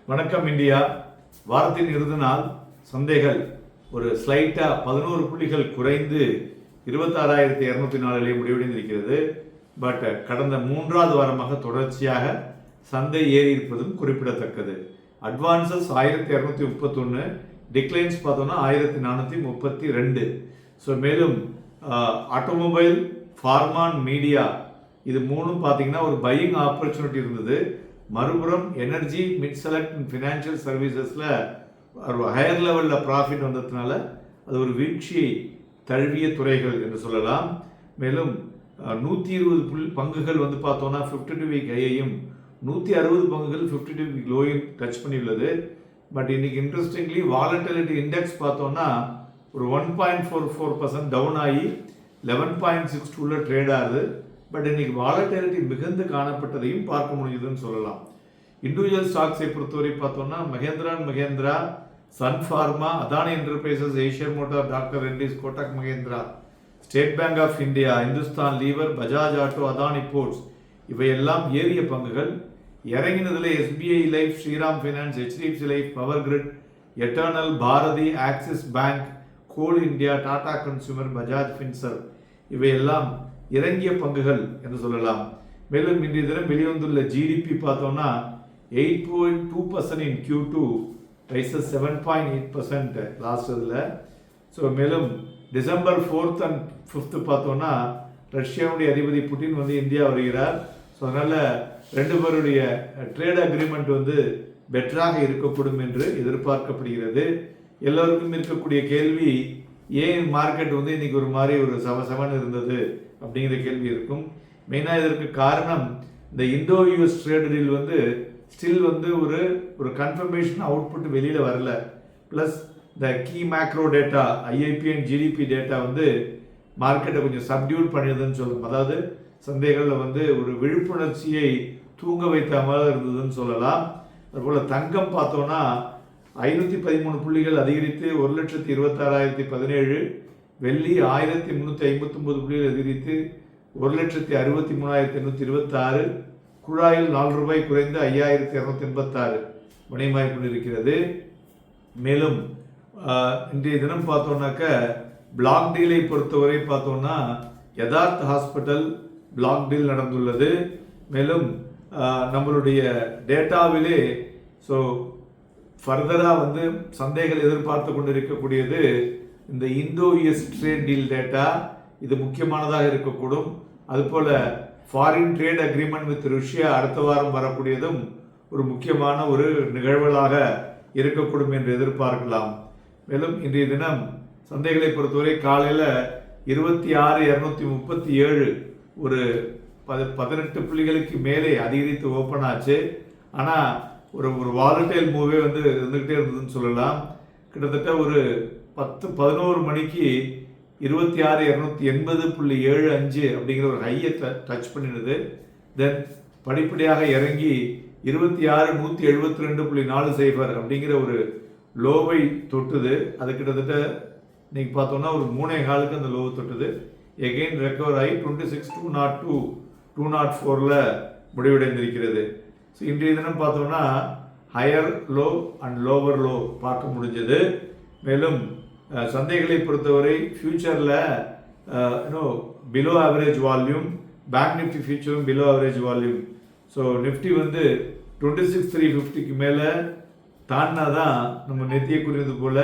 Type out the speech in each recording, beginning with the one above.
வணக்கம் இந்தியா. வாரத்தின் இறுதி நாள் சந்தைகள் ஒரு ஸ்லைட்டாக 11 புள்ளிகள் குறைந்து 26,204 முடிவடைந்திருக்கிறது. பட் கடந்த 3வது வாரமாக தொடர்ச்சியாக சந்தை ஏறி இருப்பதும் குறிப்பிடத்தக்கது. அட்வான்சஸ் 1231, டிக்ளைன்ஸ் பார்த்தோம்னா 1432. ஸோ மேலும் ஆட்டோமொபைல், ஃபார்மான், மீடியா இது மூணும் பார்த்தீங்கன்னா ஒரு பையிங் ஆப்பர்ச்சுனிட்டி இருந்தது. மறுபுறம் energy, mid select and financial சர்வீசஸில் ஒரு ஹையர் லெவலில் ப்ராஃபிட் வந்ததுனால அது ஒரு வீழ்ச்சியை தழுவிய துறைகள் என்று சொல்லலாம். மேலும் 120 பங்குகள் பார்த்தோன்னா 52 வீக் ஹையையும் 160 பங்குகள் 52 வீக் லோயும் டச் பண்ணியுள்ளது. பட் இன்னைக்கு இன்ட்ரெஸ்டிங்லி வாலட்டிலிட்டி இண்டெக்ஸ் பார்த்தோன்னா ஒரு 1.44% டவுன் ஆகி 11.62 ட்ரேட் ஆகுது. பட் இன்னைக்கு வாலட்டிலிட்டி மிகுந்து காணப்பட்டதையும் பார்க்க முடியுதுன்னு சொல்லலாம். இண்டிவிஜுவல் ஸ்டாக்ஸை பொறுத்தவரை பார்த்தோம்னா Mahindra, Sun Pharma, Adani enterprises, Asian motor, doctor Reddy's, Kotak Mahindra, State Bank of India, Hindustan lever, Bajaj auto, Adani ports இவையெல்லாம் ஏறிய பங்குகள். இறங்கினதில் SBI life, Shriram finance, HDFC life, power grid, eternal, Bharti, Axis bank, coal India, Tata consumer, Bajaj finserv இவையெல்லாம் இறங்கிய பங்குகள் என்று சொல்லலாம். மேலும் இன்றைய தினம் வெளிவந்துள்ள ஜிடிபி பார்த்தோம்னா 8.2% இன் Q2 வைசஸ் 7.8% லாஸ்ட் இதில். ஸோ மேலும் டிசம்பர் 4th and 5th பார்த்தோம்னா ரஷ்யாவுடைய அதிபதி புட்டின் இந்தியா வருகிறார். ஸோ அதனால் ரெண்டு பேருடைய ட்ரேட் அக்ரிமெண்ட் பெட்டராக இருக்கக்கூடும் என்று எதிர்பார்க்கப்படுகிறது. எல்லோருக்கும் இருக்கக்கூடிய கேள்வி, ஏன் மார்க்கெட் இன்னைக்கு ஒரு மாதிரி ஒரு சவசவன் இருந்தது அப்படிங்கிற கேள்வி இருக்கும். மெயினாக இதற்கு காரணம் இந்த Indo US trade deal still ஒரு கன்ஃபர்மேஷன் அவுட்புட் வெளியில் வரல. ப்ளஸ் இந்த key macro data, IIP and GDP data மார்க்கெட்டை கொஞ்சம் சப்டியூட் பண்ணிடுதுன்னு சொல்லணும். அதாவது சந்தைகளில் ஒரு விழிப்புணர்ச்சியை தூங்க வைத்த மாதிரி இருந்ததுன்னு சொல்லலாம். அதுபோல் தங்கம் பார்த்தோன்னா 513 புள்ளிகள் அதிகரித்து 1,26,017. வெள்ளி 1,359 புள்ளிகள் அதிகரித்து 1,63,826. குழாயில் $4 குறைந்து 5,286 வணிகமாகிக் கொண்டிருக்கிறது. மேலும் இன்றைய தினம் பார்த்தோம்னாக்க பிளாக் டீலை பொறுத்தவரை பார்த்தோம்னா யதார்த் ஹாஸ்பிட்டல் பிளாக் டீல் நடந்துள்ளது. மேலும் நம்மளுடைய டேட்டாவிலே ஃபர்தராக சந்தைகள் எதிர்பார்த்து கொண்டிருக்கக்கூடியது இந்த Indo US trade deal data. இது முக்கியமானதாக இருக்கக்கூடும். அதுபோல் foreign trade agreement with Russia அடுத்த வாரம் வரக்கூடியதும் ஒரு முக்கியமான ஒரு நிகழ்வுகளாக இருக்கக்கூடும் என்று எதிர்பார்க்கலாம். மேலும் இன்றைய தினம் சந்தைகளை பொறுத்தவரை காலையில் 26,237 ஒரு 18 புள்ளிகளுக்கு மேலே அதிகரித்து ஓப்பன் ஆச்சு. ஆனால் ஒரு வாலட்டைல் மூவே இருந்துகிட்டே இருந்ததுன்னு சொல்லலாம். கிட்டத்தட்ட ஒரு 10-11 மணிக்கு 26,280.75 அப்படிங்கிற ஒரு ஹையை டச் பண்ணிடுது. தென் படிப்படியாக இறங்கி 26,172.40 அப்படிங்கிற ஒரு லோவை தொட்டுது. அது கிட்டத்தட்ட இன்னைக்கு பார்த்தோம்னா ஒரு 3.25 அந்த லோவை தொட்டுது. எகெயின் ரெக்கவர் ஆகி 26,202, 204 முடிவடைந்திருக்கிறது. ஸோ இன்றைய தினம் பார்த்தோம்னா higher low and lower low பார்க்க முடிஞ்சது. மேலும் சந்தைகளை பொறுத்தவரை ஃபியூச்சரில் below average volume, bank nifty ஃபியூச்சரும் below average volume. So nifty 26,350க்கு மேலே தாண்டினா தான் நம்ம நெத்தியை குறிந்தது போல்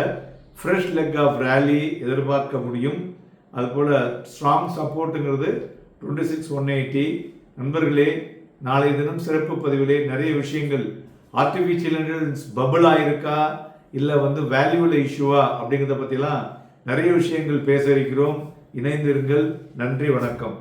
ஃப்ரெஷ் லெக் ஆஃப் ரேலி எதிர்பார்க்க முடியும். அதுபோல் ஸ்ட்ராங் சப்போர்ட்டுங்கிறது 26,180. நண்பர்களே, நாளைய தினம் சிறப்பு பதிவிலே நிறைய விஷயங்கள், ஆர்டிஃபிஷியல் இன்டெலிஜென்ஸ் பபிள் ஆயிருக்கா இல்லை வேல்யூவில் இஷ்யூவா அப்படிங்கிறத பற்றிலாம் நிறைய விஷயங்கள் பேச இருக்கிறோம். இணைந்திருங்கள். நன்றி, வணக்கம்.